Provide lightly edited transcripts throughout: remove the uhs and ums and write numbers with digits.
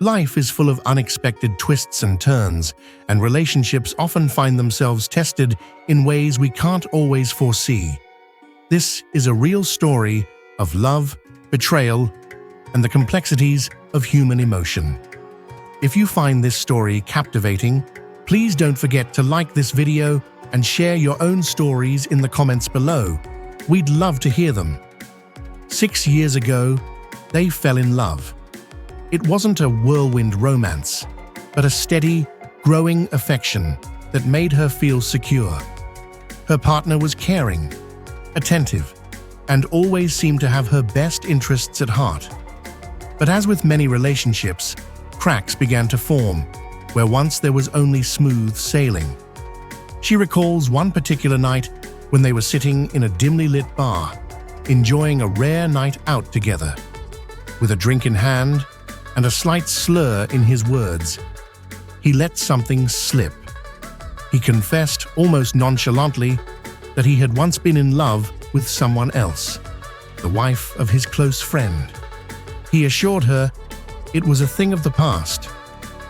Life is full of unexpected twists and turns, and relationships often find themselves tested in ways we can't always foresee. This is a real story of love, betrayal, and the complexities of human emotion. If you find this story captivating, please don't forget to like this video and share your own stories in the comments below. We'd love to hear them. 6 years ago, they fell in love. It wasn't a whirlwind romance, but a steady, growing affection that made her feel secure. Her partner was caring, attentive, and always seemed to have her best interests at heart. But as with many relationships, cracks began to form, where once there was only smooth sailing. She recalls one particular night when they were sitting in a dimly lit bar, enjoying a rare night out together. With a drink in hand and a slight slur in his words, he let something slip. He confessed almost nonchalantly that he had once been in love with someone else, the wife of his close friend. He assured her it was a thing of the past,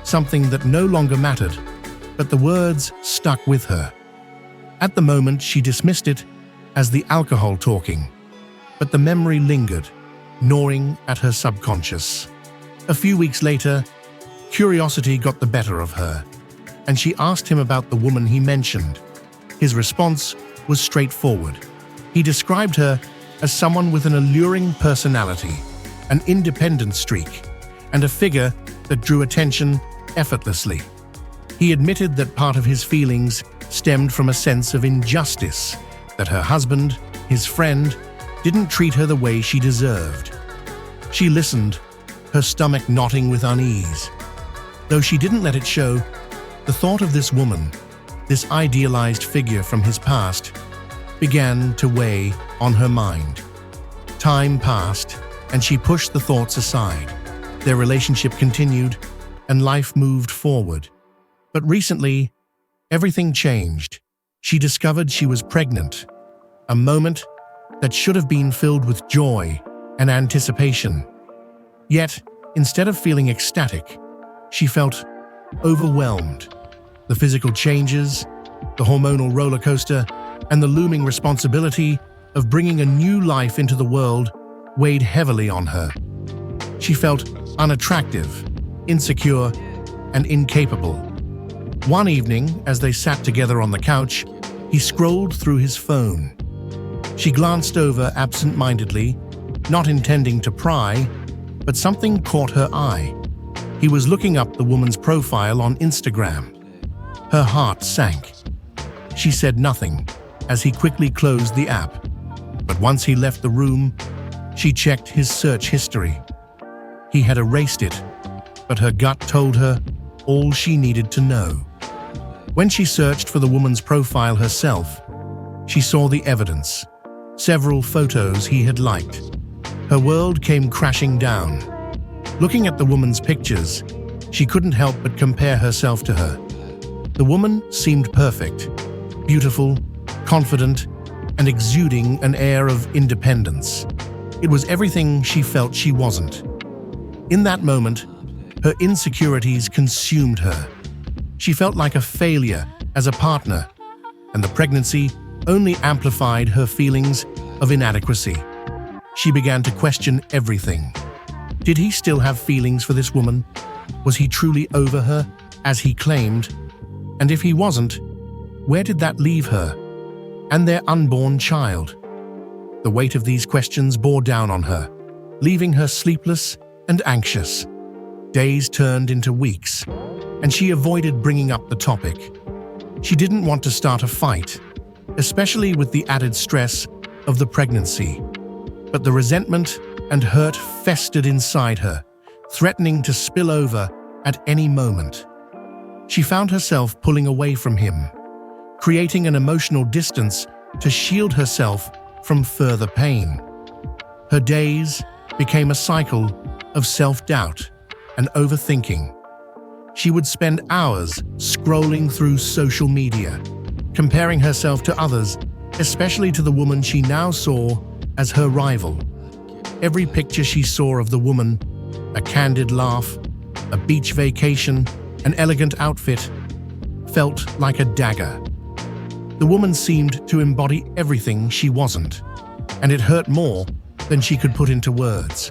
something that no longer mattered, but the words stuck with her. At the moment, she dismissed it as the alcohol talking, but the memory lingered, gnawing at her subconscious. A few weeks later, curiosity got the better of her, and she asked him about the woman he mentioned. His response was straightforward. He described her as someone with an alluring personality, an independent streak, and a figure that drew attention effortlessly. He admitted that part of his feelings stemmed from a sense of injustice, that her husband, his friend, didn't treat her the way she deserved. She listened, her stomach knotting with unease. Though she didn't let it show, the thought of this woman, this idealized figure from his past, began to weigh on her mind. Time passed, and she pushed the thoughts aside. Their relationship continued, and life moved forward. But recently, everything changed. She discovered she was pregnant, a moment that should have been filled with joy and anticipation. Yet, instead of feeling ecstatic, she felt overwhelmed. The physical changes, the hormonal roller coaster, and the looming responsibility of bringing a new life into the world weighed heavily on her. She felt unattractive, insecure, and incapable. One evening, as they sat together on the couch, he scrolled through his phone. She glanced over absent-mindedly, not intending to pry, but something caught her eye. He was looking up the woman's profile on Instagram. Her heart sank. She said nothing as he quickly closed the app. But once he left the room, she checked his search history. He had erased it, but her gut told her all she needed to know. When she searched for the woman's profile herself, she saw the evidence, several photos he had liked. Her world came crashing down. Looking at the woman's pictures, she couldn't help but compare herself to her. The woman seemed perfect, beautiful, confident, and exuding an air of independence. It was everything she felt she wasn't. In that moment, her insecurities consumed her. She felt like a failure as a partner, and the pregnancy only amplified her feelings of inadequacy. She began to question everything. Did he still have feelings for this woman? Was he truly over her, as he claimed? And if he wasn't, where did that leave her and their unborn child? The weight of these questions bore down on her, leaving her sleepless and anxious. Days turned into weeks, and she avoided bringing up the topic. She didn't want to start a fight, especially with the added stress of the pregnancy. But the resentment and hurt festered inside her, threatening to spill over at any moment. She found herself pulling away from him, creating an emotional distance to shield herself from further pain. Her days became a cycle of self-doubt and overthinking. She would spend hours scrolling through social media, comparing herself to others, especially to the woman she now saw as her rival. Every picture she saw of the woman, a candid laugh, a beach vacation, an elegant outfit, felt like a dagger. The woman seemed to embody everything she wasn't, and it hurt more than she could put into words.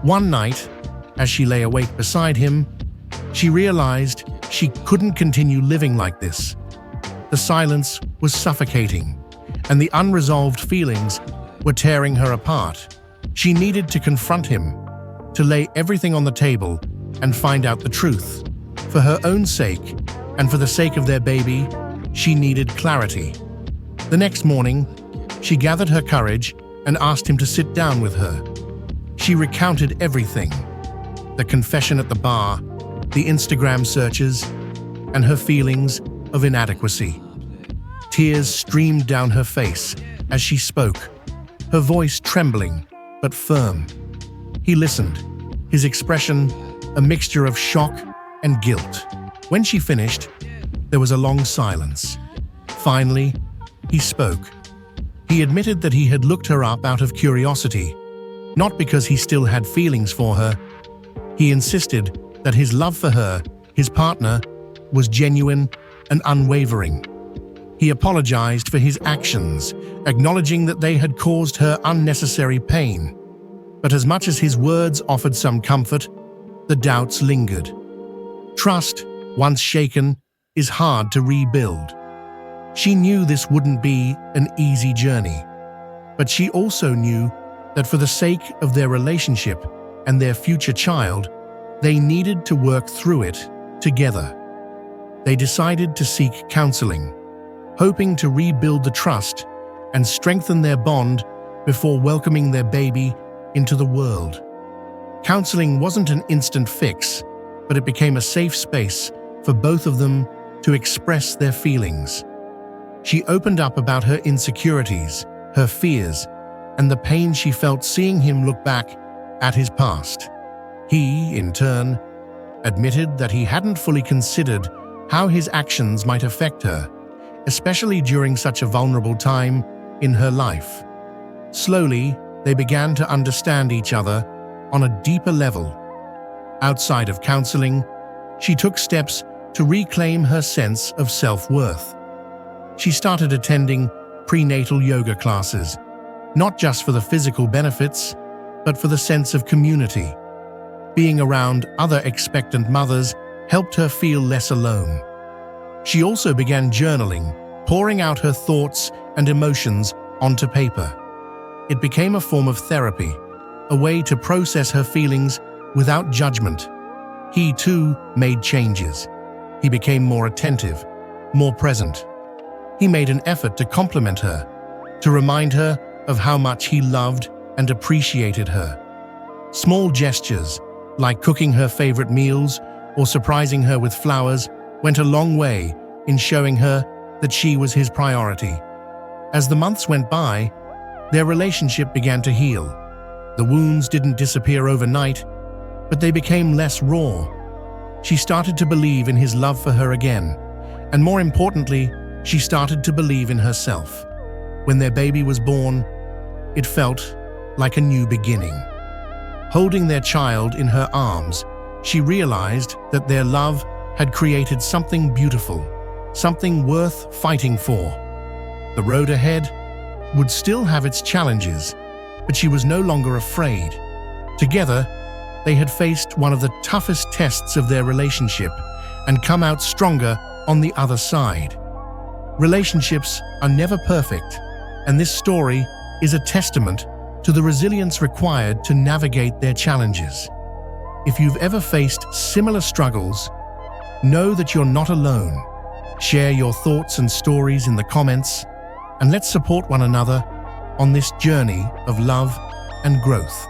One night, as she lay awake beside him, she realized she couldn't continue living like this. The silence was suffocating, and the unresolved feelings were tearing her apart. She needed to confront him, to lay everything on the table and find out the truth. For her own sake, and for the sake of their baby, she needed clarity. The next morning, she gathered her courage and asked him to sit down with her. She recounted everything: the confession at the bar, the Instagram searches, and her feelings of inadequacy. Tears streamed down her face as she spoke, her voice trembling but firm. He listened, his expression a mixture of shock and guilt. When she finished, there was a long silence. Finally, he spoke. He admitted that he had looked her up out of curiosity, not because he still had feelings for her. He insisted that his love for her, his partner, was genuine and unwavering. He apologized for his actions, acknowledging that they had caused her unnecessary pain. But as much as his words offered some comfort, the doubts lingered. Trust, once shaken, is hard to rebuild. She knew this wouldn't be an easy journey, but she also knew that for the sake of their relationship and their future child, they needed to work through it together. They decided to seek counseling, hoping to rebuild the trust and strengthen their bond before welcoming their baby into the world. Counseling wasn't an instant fix, but it became a safe space for both of them to express their feelings. She opened up about her insecurities, her fears, and the pain she felt seeing him look back at his past. He, in turn, admitted that he hadn't fully considered how his actions might affect her, especially during such a vulnerable time in her life. Slowly, they began to understand each other on a deeper level. Outside of counseling, she took steps to reclaim her sense of self-worth. She started attending prenatal yoga classes, not just for the physical benefits, but for the sense of community. Being around other expectant mothers helped her feel less alone. She also began journaling, pouring out her thoughts and emotions onto paper. It became a form of therapy, a way to process her feelings without judgment. He too made changes. He became more attentive, more present. He made an effort to compliment her, to remind her of how much he loved and appreciated her. Small gestures, like cooking her favorite meals or surprising her with flowers, went a long way in showing her that she was his priority. As the months went by, their relationship began to heal. The wounds didn't disappear overnight, but they became less raw. She started to believe in his love for her again, and more importantly, she started to believe in herself. When their baby was born, it felt like a new beginning. Holding their child in her arms, she realized that their love had created something beautiful, something worth fighting for. The road ahead would still have its challenges, but she was no longer afraid. Together, they had faced one of the toughest tests of their relationship and come out stronger on the other side. Relationships are never perfect, and this story is a testament to the resilience required to navigate their challenges. If you've ever faced similar struggles, know that you're not alone. Share your thoughts and stories in the comments, and let's support one another on this journey of love and growth.